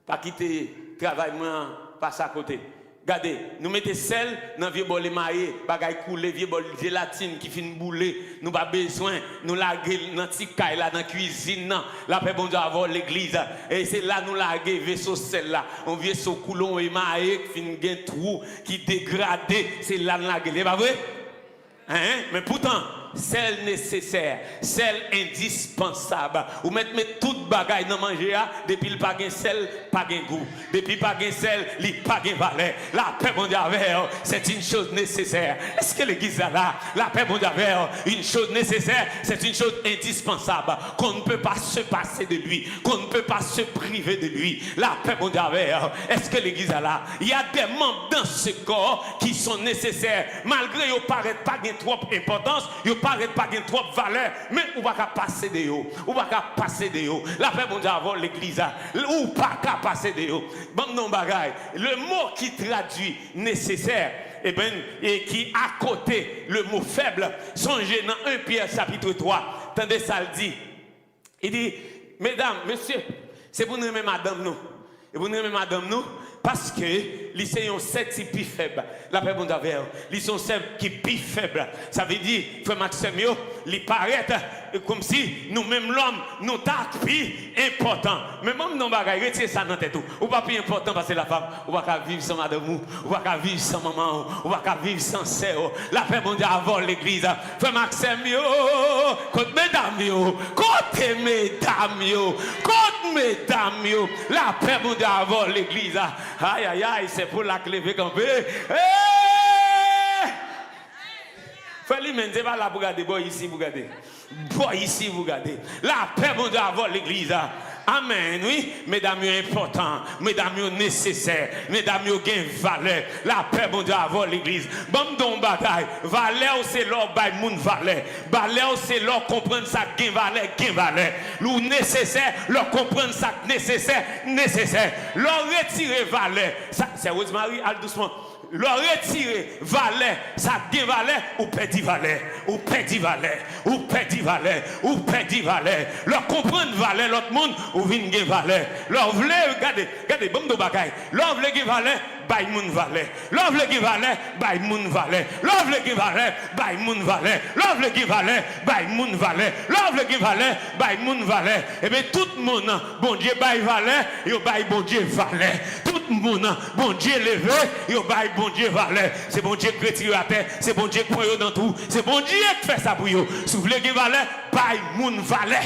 Pas quitter travail moi passe à côté. Regardez, nous mettons sel dans vieux bol émaillé, bagay coulé, vieux bol gélatine qui fin bouler, nous pas besoin, nous laguer dans petit caille là dans cuisine, la paix bon Dieu avant l'église et c'est là nous laguer vaisseau sel là, on vaisseau coulon émaillé qui fin gen trou qui dégradé, c'est là nous laguer, c'est pas vrai? Hein? Mais pourtant sel nécessaire, sel indispensable. Ou mettre toute bagaille dans manger depuis le pas gain sel, pas gain goût. Depuis pas gain sel, il pas gain valeur. La paix mondiale, c'est une chose nécessaire. Est-ce que l'église est là? La paix mondiale, une chose nécessaire, c'est une chose indispensable qu'on ne peut pas se passer de lui, qu'on ne peut pas se priver de lui. La paix mondiale, est-ce que l'église est là? Il y a des membres dans ce corps qui sont nécessaires malgré qu'ils ne paraissent pas gain trop importance. Paraît pas de trop de valeur, mais on va pas passer de eux. On va pas passer de eux. La paix bon Dieu avant l'église, ou pas qu'à passer de eux. Bon non bagaille. Le mot qui traduit nécessaire, et qui à côté le mot faible, songez dans 1 Pierre chapitre 3. Tendez ça le dit. Il dit, mesdames, messieurs, c'est pour nous aimer madame nous. Et pour nous aimer madame nous, parce que les sont sept qui plus faibles. La paix bon Dieu, les sont sept qui plus faibles. Ça veut dire, frère Maxime, ils paraissent comme si nous-mêmes l'homme, nous sommes plus importants. Mais même non bagaille, retirez ça dans tête. Ou pas plus important parce que la femme, ou pas vivre sans madame, ou pas vivre sans maman, ou pas vivre sans sœur. La paix bon Dieu avant l'église. Frère Maxime, côté mesdames, côté mesdames, côté mesdames, la paix bon Dieu avant l'église. Aïe, aïe, aïe, c'est pour la clé camper. Fais-lui, mais c'est pas là pour regarder. Boy, ici, vous regardez. Boy, ici, vous regardez. La paix, mon Dieu, avant l'église. Amen, oui. Mesdames, important. Mesdames, nécessaire. Mesdames, gain valeur. La paix, mon Dieu, avant l'église. Bon, don bataille. Valeur, c'est l'or, by moun valeur. Valeur, c'est l'or, comprendre ça, gain valeur, gain valeur. L'ou nécessaire, l'or, comprendre ça, nécessaire, nécessaire. L'or, retirer valeur. Ça, c'est Rosemary, al doucement. Leur retirer valeur, ça gagne valeur ou perdit valeur, ou perdit valeur, ou perdit valeur, ou perdit valeur. Leur comprendre valeur, l'autre monde, ou vient gagner valeur. Leur voulez, regardez, bon de bagaille. Leur voulez gagner valeur, bay moun valeur. Leur voulez gagner valeur, bay moun valeur. Leur voulez gagner valeur, bay moun valeur. Leur voulez gagner valeur, bay moun valeur. Leur voulez gagner valeur, bay moun valeur. Et bien tout le monde, bon Dieu bay valeur, yo bay bon Dieu valeur. Tout le monde, bon Dieu levé, yo bay bon Dieu valeur. C'est bon Dieu qui retire à terre, c'est bon Dieu qui prend dans tout. C'est bon Dieu qui fait ça pour vous. Si vous voulez gagner valeur, bay moun valeur.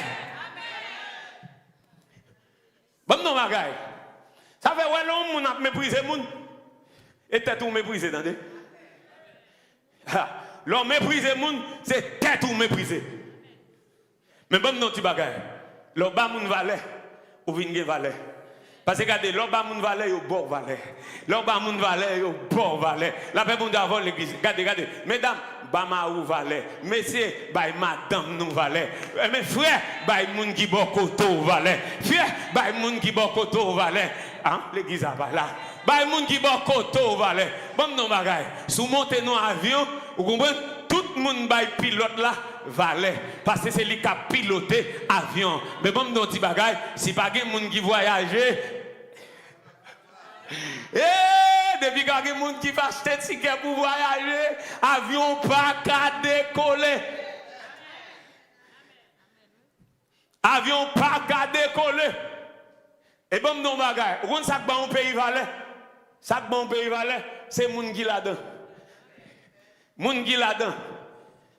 Bon non bagaille. Ça fait ouais l'homme a méprisé moun. Et tête ou méprisé, attendez. L'homme méprisé moun, c'est tête ou méprisé. Mais bon, non, tu bagaille. L'on bas moun valet, ou vin gen valet. Parce que regardez, l'on bas moun valet, yo bon valet. L'on bas moun valet, yo bon valet. La paix bon avant l'église. Regardez. Mesdames, bama ou valet. Messieurs, bay madame nous valet. Mes frères, bay moun qui bon koto valet. Frère, bay moun qui bon koto valet. Hein? L'église a pas là. Bay moun qui bon koto valet. Bon non bagaille. Sous monter nos avions, vous comprenez? Tout le monde bay pilote là. Valet, parce que c'est lui qui a piloté avion. Mais bon, non, petit bagaille, si pas de monde qui voyage, depuis qu'il y a des gens qui va acheter des tickets pour voyager, avion pas qu'à décoller. Avion pas qu'à décoller. Et bon, non, bagaille, vous savez que bon pays valet, ça bon pays valet, c'est monde qui là-dedans. Monde qui là-dedans.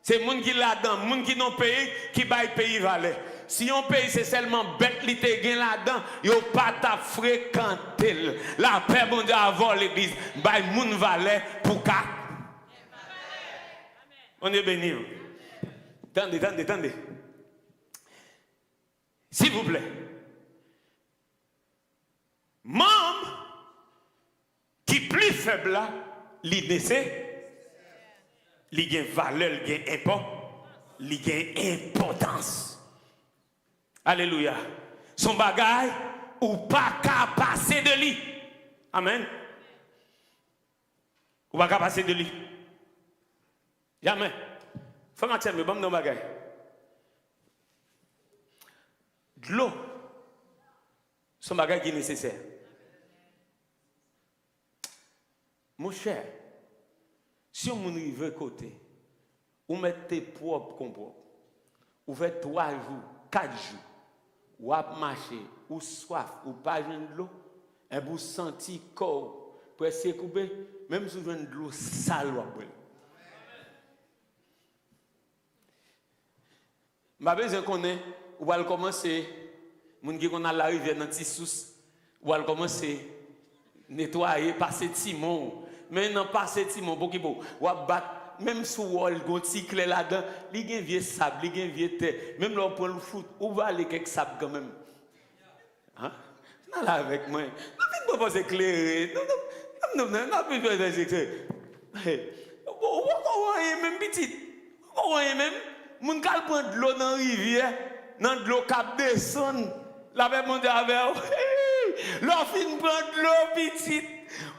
C'est les gens qui là-dedans, les gens qui n'ont pays, qui baillent pays valet. Si un pays c'est seulement bête qui te gagne là-dedans, ils n'ont pas ta fréquenter. La paix, bon Dieu, avant l'église, baille moun valet pour qu'à. On est béni. Attendez. S'il vous plaît. Membre qui plus faible là, l'idée il y a valeur, il y a importance. Alléluia. Son bagage ou pas qu'à passer de lui. Amen. Ou pas qu'à passer de lui. Jamais. Faut m'attendre, mais bon, non bagage. De l'eau. Son bagage qui est nécessaire. Mon cher. Si on veut côté, ou mettez propre comme propre, ou faites 3 jours, 4 jours, ou à marcher, ou soif, ou pas de l'eau, et vous sentez corps, pour essayer de couper, même si vous avez de l'eau sale. Je besoin qu'on ait, ou va commencer, moun qui a la rivière dans Tissous, ou va commencer nettoyer, passer Timon. Mais non pas c'est Timon pour qui beau ou battre même sous wall gonti clé là-dedans il y a vieux sable il y a vieux terre même là pour le foot ou va aller quelque sable quand même hein non là avec moi non pas éclairer non plus éclairer même petit même moun kal prendre de l'eau dans rivière dans de l'eau cap descendre la même monde avec l'on fin prendre de l'eau petite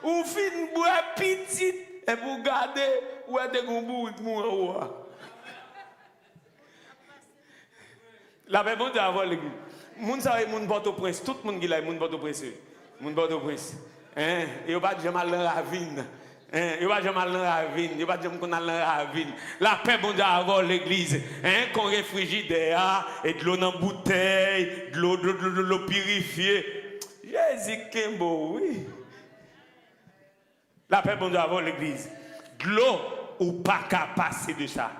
ou fin boire petite et pour garder où est de gombou mourir. La même monde avant l'église. Moun savait moun Port-au-Prince, tout le monde qui là moun Port-au-Prince. Moun Port-au-Prince. Hein, il pas jamais dans la ravine. Hein, il pas jamais dans la ravine, il pas jamais qu'on a dans la ravine. La paix bon Dieu avant l'église. Hein, qu'on réfrigérateur et de l'eau dans bouteille, de l'eau purifiée. Jésus Kimbo, oui. La paix bon Dieu avant l'église. De l'eau ou pas qu'à passer de ça.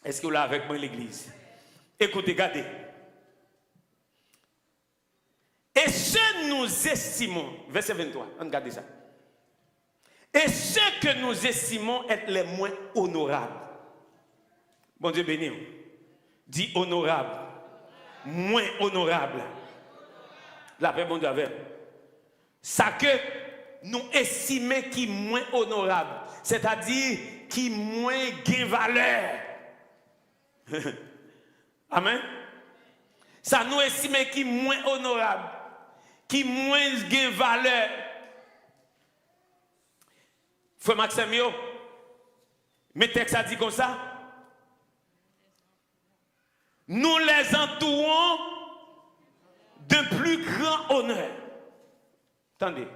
Est-ce que vous l'avez avec moi l'église? Écoutez, regardez. Et ce nous estimons, verset 23, regardez ça. Et ce que nous estimons être les moins honorables. Bon Dieu béni. Dit honorable. Moins honorable. La paix bon Dieu avec. Ça que nous estimons qui est moins honorable. C'est-à-dire qui est moins gain valeur. Amen. Ça nous estimons qui est moins honorable. Qui est moins gain valeur. Frère Maximio, mes textes a dit comme ça. Nous les entourons d'un plus grand honneur. Attendez.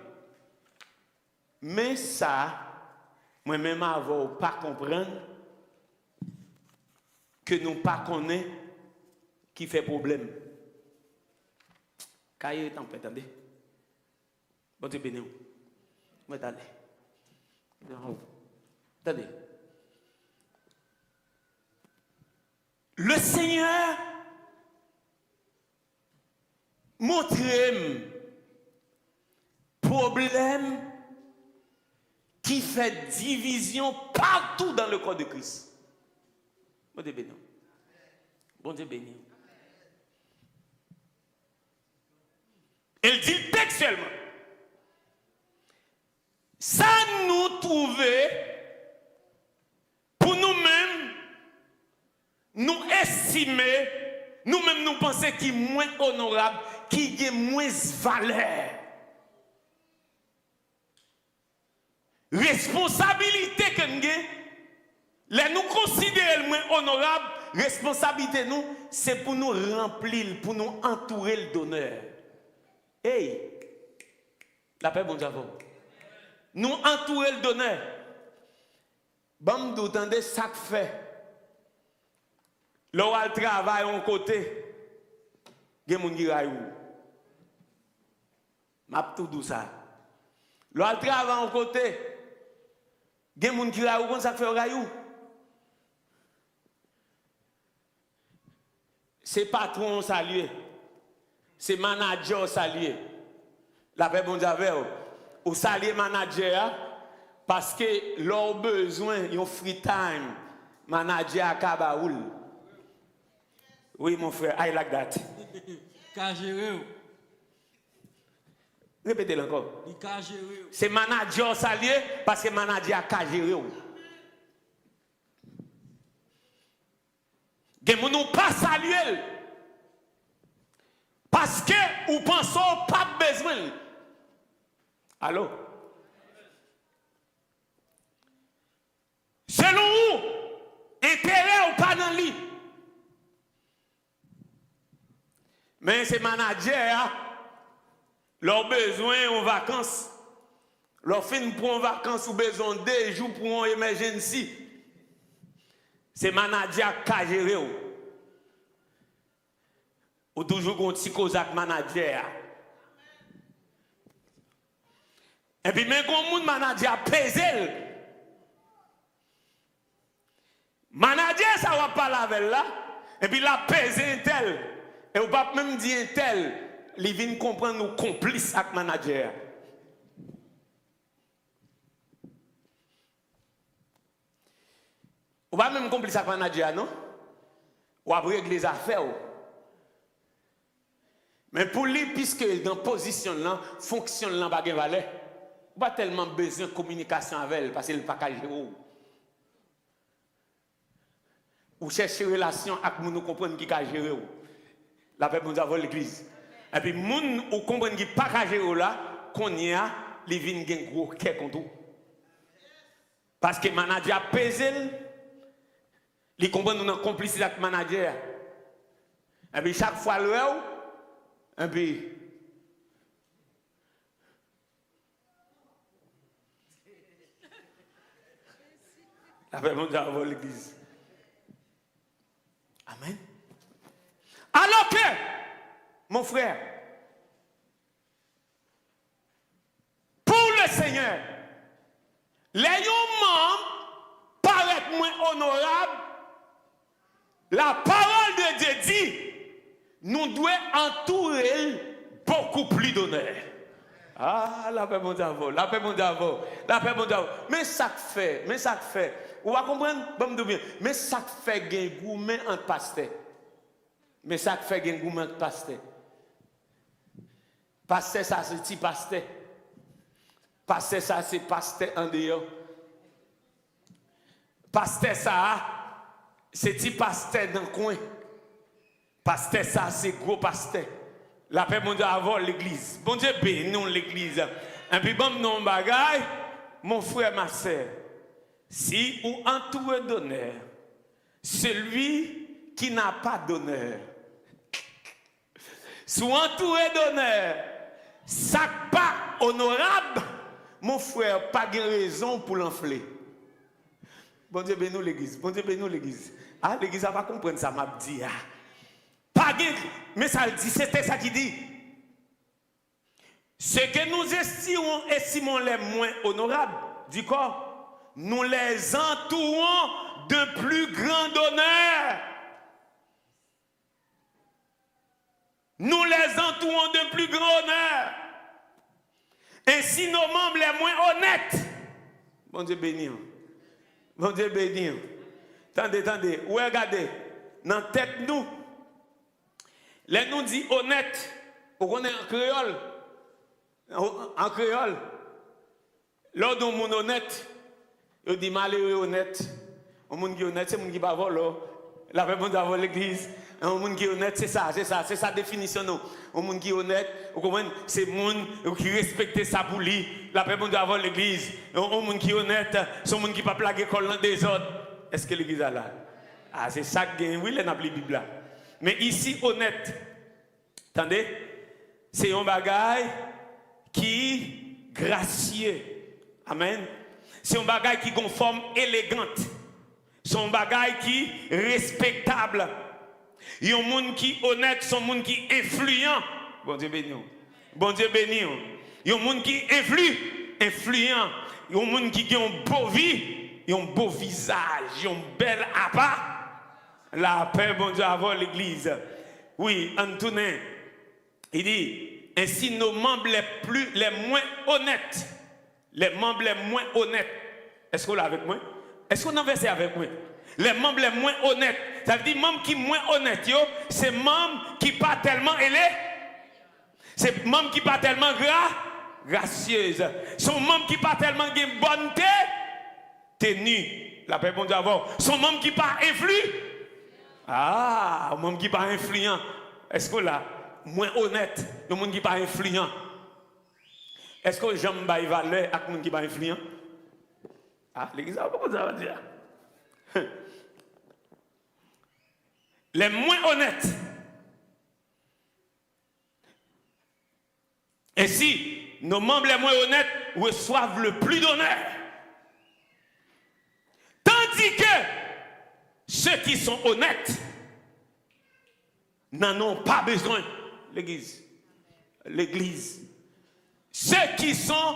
Mais ça, moi-même avant pas comprendre que nous pas connaissons qui fait problème. Cahier tempête, attendez. Bon Dieu béni. Moi t'allez. Attendez. Le Seigneur montre problème qui fait division partout dans le corps de Christ. Bon Dieu béni. Bon Dieu béni. Il dit textuellement. Ça nous trouver pour nous-mêmes, nous estimer, nous-mêmes nous penser qui est moins honorable, qui a moins valeur. Responsabilité que nous avons, les nous considérer moins honorable, responsabilité nous, c'est pour nous remplir, pour nous entourer d'honneur. Hey, la paix, bon Dieu. Nous entourer d'honneur. Bon, nous entendez ça que fait. L'oral travail en côté, il y a des gens qui raillent. M'a tout dit ça. L'oral travail en côté, il y a des gens qui raillent. Comment ça fait raillou? C'est patron salué. C'est manager salué. La paix bon Dieu ou saluer manager parce que leur besoin yon free time manager à Kabaoul. Oui mon frère, I like that. Répétez-le encore. C'est manager salué parce que manager a gérer. Gen moun nou pas saluer parce que ou pensons pas besoin. Allô? Selon vous, intérêt ou pas dans lui. Mais ces managers, leurs besoins en vacances, leur fin pour en vacances ou besoin de 2 jours pour une émergence. C'est manager qui gère. Ou toujours un petit cause avec manager. Et puis même quand mon manager pèse, manager ça va pas avec là, et puis la pèse un tel, et on pas même dire un tel, il vient comprendre nos complices avec manager. On va même complice avec manager non? Ou après régler les affaires. Mais pour lui, puisque dans la position là, fonctionne là, pas de valeur. Pas tellement besoin de communication avec elle parce qu'elle n'est pas qu'à gérer. Ou chercher relation avec nous comprendre qui a géré. La paix nous avons l'église. Et puis moun ou comprendre qui pas qu'à gérer là, qu'on y a, les vins gen gros cœur contre tout. Parce que manager pèse, il comprend nous dans complicité avec manager. Et puis chaque fois le et puis la paix mondiale avant l'église. Amen. Alors que, mon frère, pour le Seigneur, les membres paraissent moins honorables. La parole de Dieu dit, nous devons entourer beaucoup plus d'honneur. Ah, la paix mondiale, la paix mondiale, la paix mondiale. Mais ça fait, on va comprendre, mais ça fait gain gourmet entre pasteurs. Mais ça fait gain gourmet entre pasteurs. Pasteur, ça c'est petit pasteur. Pasteur, ça c'est pasteur en dehors. Pasteur, ça c'est petit pasteur dans le coin. Pasteur, ça c'est gros pasteur. La paix mondiale avant l'église. Bon Dieu bénis nous l'église. Et puis bon non bagaille, mon frère, ma soeur. Si ou entouré d'honneur, celui qui n'a pas d'honneur, sous entouré d'honneur, ça pas honorable, mon frère, pas de raison pour l'enfler. Bon Dieu bénis nous l'église. Bon Dieu bénis nous l'église. Ah, l'église va pas comprendre ça, m'a dit. Ah. Pas de, mais ça le dit, c'était ça qui dit. Ce que nous estimons les moins honorables du corps, nous les entourons de plus grand honneur. Nous les entourons de plus grand honneur. Ainsi nos membres les moins honnêtes. Bon Dieu béni. Bon Dieu béni. Attendez. Ou regardez. Dans la tête nous. Les nous dit honnête. On connaît en créole. En créole, lors d'un monde honnête, il dit malheureux honnête. Un monde qui est honnête, c'est un monde qui ne va pas voler. La paix bon Dieu l'église. Un monde qui est honnête, c'est sa définition. Non. Un monde qui est honnête, c'est un monde qui respecte sa pour lui. La paix bon Dieu l'église. Un monde qui est honnête, c'est un monde qui ne va pas plaguer l'école des autres. Est-ce que l'église est là? Ah, c'est ça que oui, il a appelé la Bible. Mais ici, honnête, attendez, c'est un bagage qui gracieux. Amen. C'est un bagage qui a forme élégante. C'est un bagage qui respectable. Il y a un monde qui honnête, c'est un monde qui influent. Bon Dieu béni. Bon Dieu béni. Il y a un monde qui influent. Il y a un monde qui a un beau vie, il a un beau visage, il a un bel appât. La paix, bon Dieu, avant l'église. Oui, Antonin, il dit, ainsi nos membres les moins honnêtes. Les membres les moins honnêtes. Est-ce qu'on est avec moi? Est-ce qu'on a versé avec moi? Les membres les moins honnêtes. Ça veut dire membres qui sont moins honnêtes, c'est membres qui ne sont pas tellement élevés. C'est membres qui ne sont pas tellement gracieuses. Sont membres qui ne sont pas tellement de bonne tenue. La paix, bon Dieu, avant. Sont membres qui ne sont pas influents. Ah, un monde qui n'est pas influent. Est-ce que là, moins honnête, le monde qui n'est pas influent? Est-ce que j'aime pas valeur avec le monde qui n'est pas influent? Ah, l'église, comment ça va dire? Les moins honnêtes. Ainsi, nos membres les moins honnêtes reçoivent le plus d'honneur. Tandis que ceux qui sont honnêtes n'en ont pas besoin. L'église. L'église. Ceux qui sont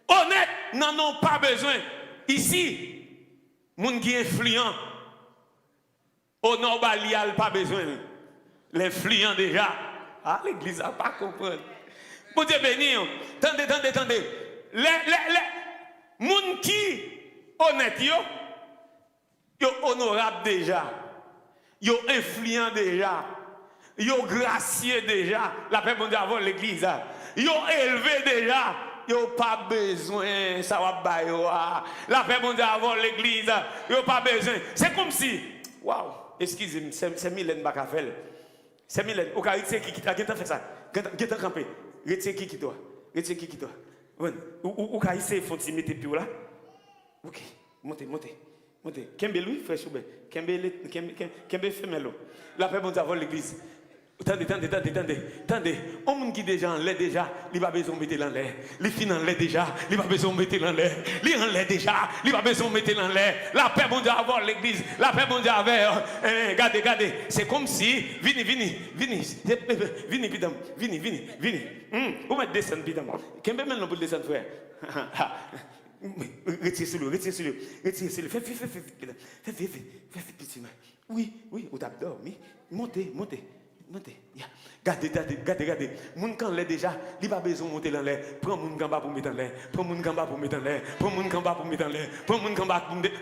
honnêtes n'en ont pas besoin. Ici, moun qui est influent, au nord balial pas besoin. L'influent déjà. Ah, l'église n'a pas compris. Bon Dieu béni. Tendez. Les moun qui honnête yo honorable déjà. Yo influent déjà. Yo gracieux déjà. La paix bon Dieu avant l'église. Yo élevé déjà. Yo pas besoin, ça va bailler. La paix bon Dieu avant l'église. Yo pas besoin. C'est comme si, waouh, excusez-moi, c'est Mylène Bakafel. C'est Mylène. Au cas où c'est qui t'a fait ça. Qui t'a campé. Retire qui toi. Retire qui toi. Ou cas où c'est font mettre pied là. OK, montez. Kembe lui frère Choubert. Kembe femelo. La paix bon Dieu avant l'église. Attendez. On monde qui déjà en l'air déjà, il va besoin de mettre en l'air. Les filles en l'air déjà, il va besoin de mettre en l'air. Les en l'air déjà, il va besoin de mettre en l'air. La paix bon Dieu avant l'église, la paix bon Dieu avec. Regardez, c'est comme si vini, pidam, vini. Où mettre descendre pidam. Qu'est-ce que pour descendre frère? Retire sur lui. Fais petit. Oui, ou t'as dormi. Montez. Regardez. Moun kan lè déjà, il pas besoin de monter dans l'air. Prends moun gamba pour mettre en l'air. Prends moun gamba pour mettre en l'air.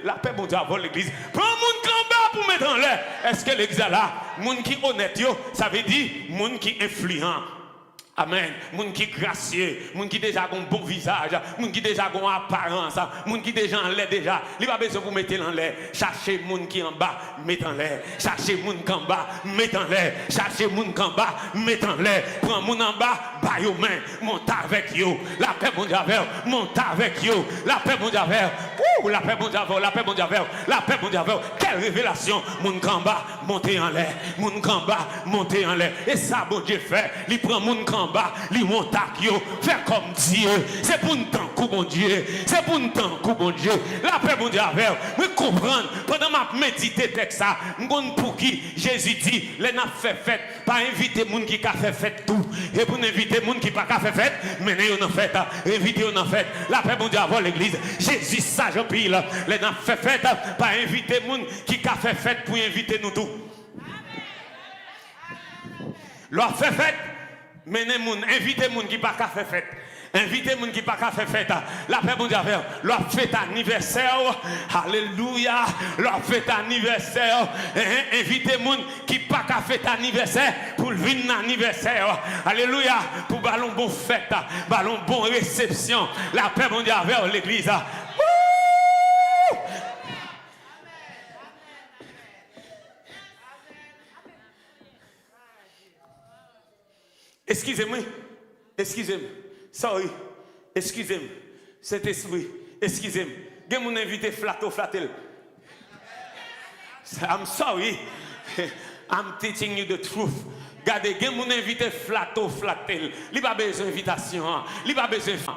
La paix bon Dieu avant l'église. Prends moun gamba pour mettre en l'air. Est-ce que l'église là, moun qui honnête yo, ça veut dire moun qui influent. Amen. Moun qui gracieux, moun qui déjà a un bon visage, moun qui déjà a une apparence, moun qui déjà en l'air déjà, il va besoin pour mettre en l'air. Cherchez moun qui en bas, mettez en l'air. Cherchez moun qui en bas, mettez en l'air. Cherchez moun qui en bas, mettez en l'air. Prends moun en bas, bas yo main, monte avec yo. La paix mon Dieu, monte avec yo. La paix mon Dieu, la paix mon Dieu, quelle révélation. Moun qui en bas, montez en l'air. Moun qui en bas, montez en l'air. Et ça bon Dieu fait, il prend moun qui en bas, li montac yo, faire comme Dieu. C'est pour un temps coup bon Dieu. Bon Dieu. La paix bon Dieu avec. Me comprendre pendant ma méditer texte ça, m'gon pour qui Jésus dit, les n'a fait fête, pas inviter moun qui a fait fête tout. Et pour inviter moun qui pas fait fête, menez yo en fête, inviter yo en fête. La paix bon Dieu avant l'église. Jésus sage pile, les n'a fait fête, pas inviter moun qui a fait fête pour inviter nous tout. Leur fait fête. Menez moun, invitez moun qui pas qu'à faire fête. Invitez moun qui pas qu'à faire fête. La paix bon Dieu avec. Leur fête anniversaire. Alléluia. Leur fête anniversaire. Invitez moun qui pas pas qu'à fêter anniversaire pour le venir anniversaire. Alléluia. Pour ballon bon fête, ballon bon réception. La paix mondiale vers l'église. Excusez-moi, excusez-moi, sorry, excusez-moi, Saint-Esprit, excusez-moi. Je mon invité flatto. I'm sorry, I'm teaching you the truth. Regardez, je mon invité flatto. Il n'a pas besoin d'invitation, il n'a pas besoin.